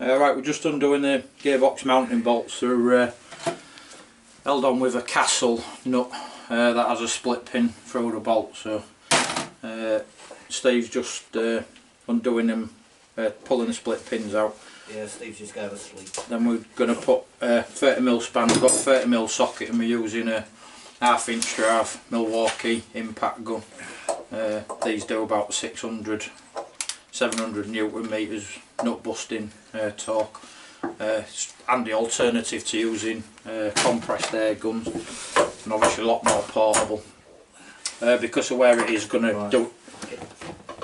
Right, we're just undoing the gearbox mounting bolts. They're held on with a castle nut that has a split pin through the bolt. So Steve's just undoing them, pulling the split pins out. Yeah, Steve's just going to sleep. Then we're going to put 30mm span. We've got a 30mm socket and we're using a 1/2 inch to 1/2 Milwaukee impact gun. These do about 700 Newton meters nut busting torque. It's handy alternative to using compressed air guns, and obviously a lot more portable. Because of where it is, going to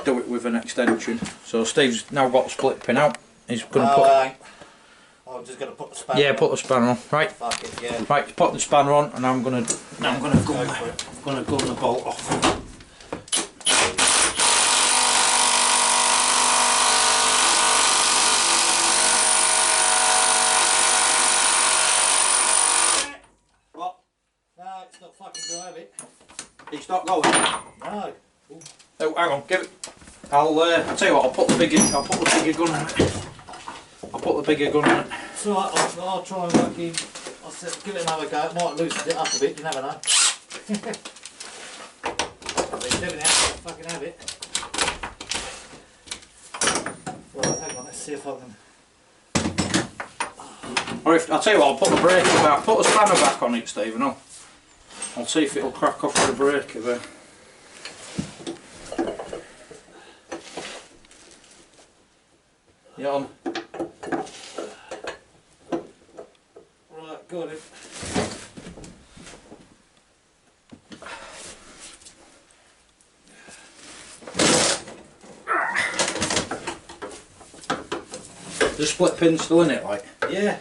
do it with an extension. So Steve's now got the split pin out. He's going to put. I'm just going to put the spanner. Yeah, put the spanner on. Right. Fuck it, yeah. Right, put the spanner on, and I'm going to gun the bolt off. It's not going. No. Oh, hang on, give it. I'll tell you what. I'll put the bigger gun on it. I'll put the bigger gun on it. It's alright. I'll try and work in. Give it another go. It might loosen it up a bit. You never know. I've been doing it. Fucking have it. Well, hang on. Let's see if I can. Or if I'll tell you what. I'll put the breaker back. Put the spanner back on it, Stephen. I'll see if it'll crack off the breaker there. You on? Right, got it. The split pin still in it, like? Yeah.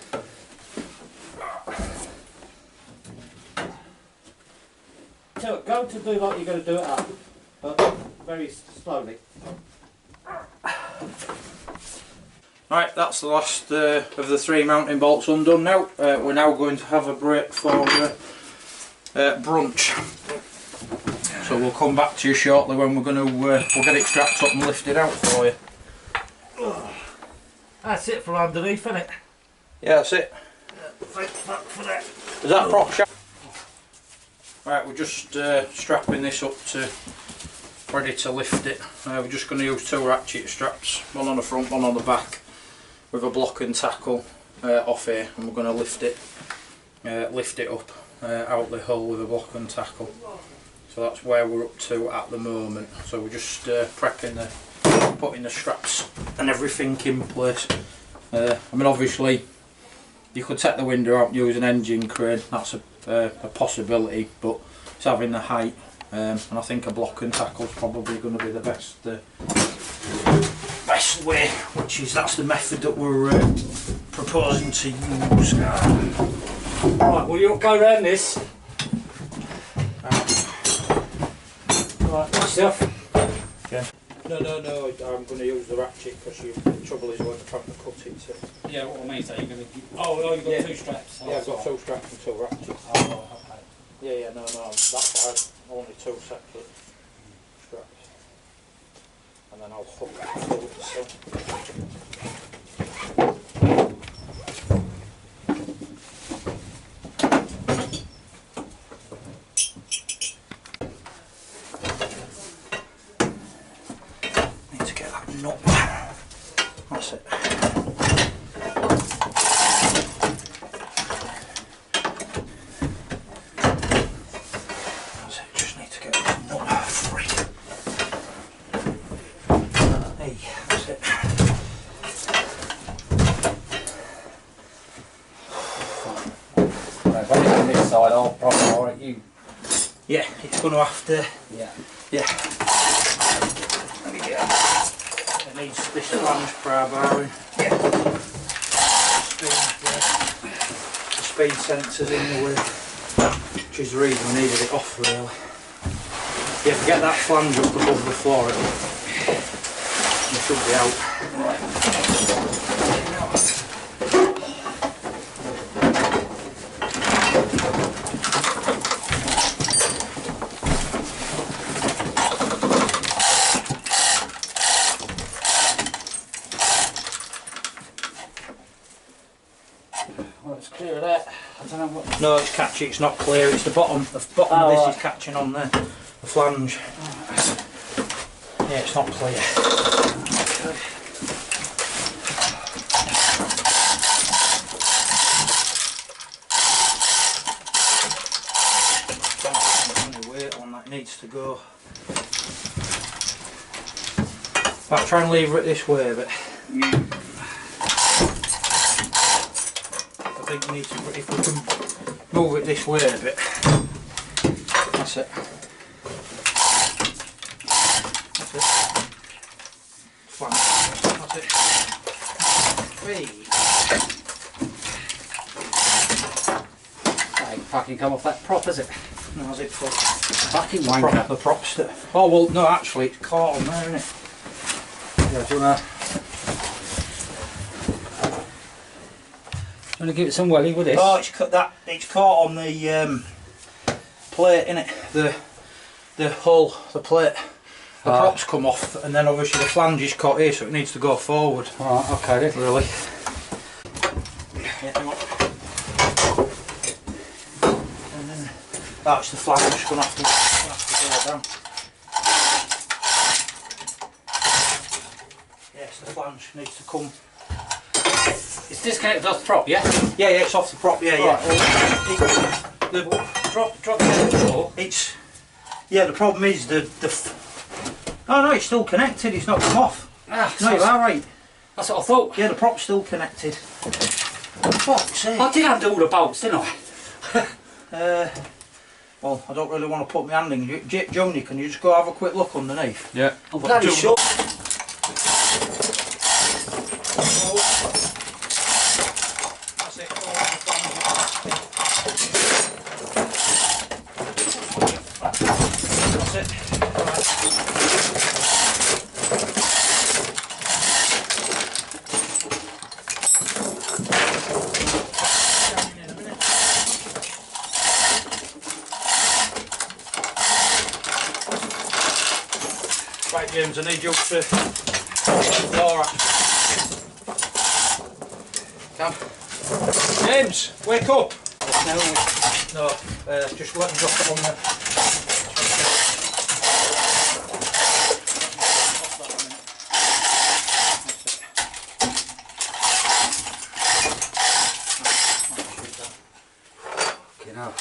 So go to do like you're going to do it up, but very slowly. Right, that's the last of the 3 mounting bolts undone now. We're now going to have a break for brunch. So we'll come back to you shortly when we're going to we'll get it strapped up and lifted out for you. That's it for underneath, isn't it? Yeah, that's it. Thank fuck for that. Is that prop shaft? Right, we're just strapping this up to ready to lift it. We're just going to use 2 ratchet straps, one on the front, one on the back, with a block and tackle off here, and we're going to lift it up out the hole with a block and tackle. So that's where we're up to at the moment. So we're just prepping putting the straps and everything in place. I mean, obviously you could take the window out and use an engine crane. That's a possibility, but it's having the height, and I think a block and tackle is probably going to be the best way, that's the method that we're proposing to use. Right, will you go round this? Right, yourself. Yeah. No, I'm going to use the ratchet because the trouble is when I'm trying to cut it. Yeah, what I mean is that you're going to. Oh, you've got 2 straps. Yeah, I've got 2 straps and 2 ratchets. Oh, okay. Yeah, no, that's why I've only 2 separate straps. And then I'll hook it through it. So. Need to get that nut. That's it. Side, I'll probably alright you. Yeah, it's going to have to. Yeah. Let me get it. It needs this flange for our bearing. Yeah. The speed sensor's in the way, which is the reason we needed it off really. Yeah, if you get that flange up above the floor, it should be out. Right. Let's clear that. I don't know what. No, it's catchy. It's not clear. It's the bottom. The bottom of this is catching on the flange. Yeah, it's not clear. Okay. That needs to go. I'll try and lever it this way, but I think you need to, if we can move it this way a bit. That's it. That's it. Flank. That's it. Three. That ain't fucking come off that prop, is it? No, is it for fucking wanker. the props that? Oh well, no, actually it's caught on there, isn't it? Yeah, do you wanna give it some welly with this? Oh, it's caught on the plate, innit? The hull, the plate. The props come off, and then obviously the flange is caught here, so it needs to go forward. Alright, okay then. Really. Yeah, hang on. And then that's the flange. Just gonna have to go down. Yes, the flange needs to come. It's disconnected off the prop, yeah? Yeah, it's off the prop. Yeah, right, yeah. Drop it floor. It's the problem is oh no, it's still connected. It's not come off. Ah, No, you are right. That's what I thought. Yeah, the prop's still connected. Fuck's sake. I did undo all the bolts, didn't I? Well, I don't really want to put my hand in. Joni, can you just go have a quick look underneath? Yeah. I'm bloody sure. That's it. That's it. Right, James, I need you to Laura. Come. James, wake up! No, just let me drop it on there. You know.